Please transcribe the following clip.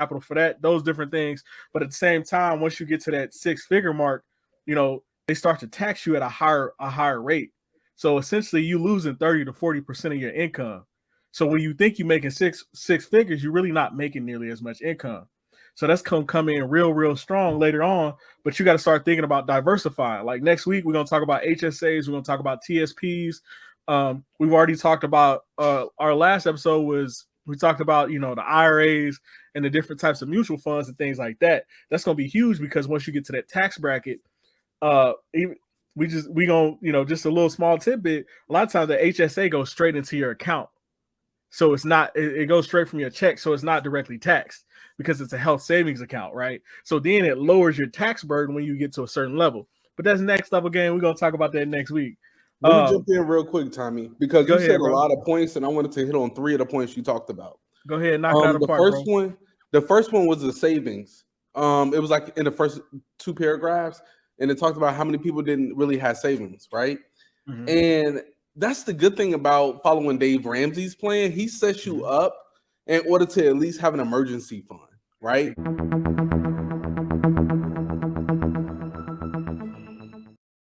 capital for that, those different things. But at the same time, once you get to that 6-figure mark, you know, they start to tax you at a higher rate. So essentially you losing 30 to 40% of your income. So when you think you're making six figures, you're really not making nearly as much income. So that's come in real strong later on, but you got to start thinking about diversifying. Like next week, we're going to talk about HSAs. We're going to talk about TSPs. We've already talked about, our last episode we talked about, you know, the IRAs and the different types of mutual funds and things like that. That's going to be huge because once you get to that tax bracket, we gonna, you know, just a little small tidbit. A lot of times the HSA goes straight into your account. So it's not, it goes straight from your check. So it's not directly taxed because it's a health savings account, right? So then it lowers your tax burden when you get to a certain level. But that's next level game. We're going to talk about that next week. Let me jump in real quick, Tommy, because you said bro. a lot of points, and I wanted to hit on 3 of the points you talked about. Go ahead and knock it out of the park, bro. The first one was the savings. It was like in the first 2 paragraphs, and it talked about how many people didn't really have savings, right? Mm-hmm. And that's the good thing about following Dave Ramsey's plan. He sets you up in order to at least have an emergency fund, right?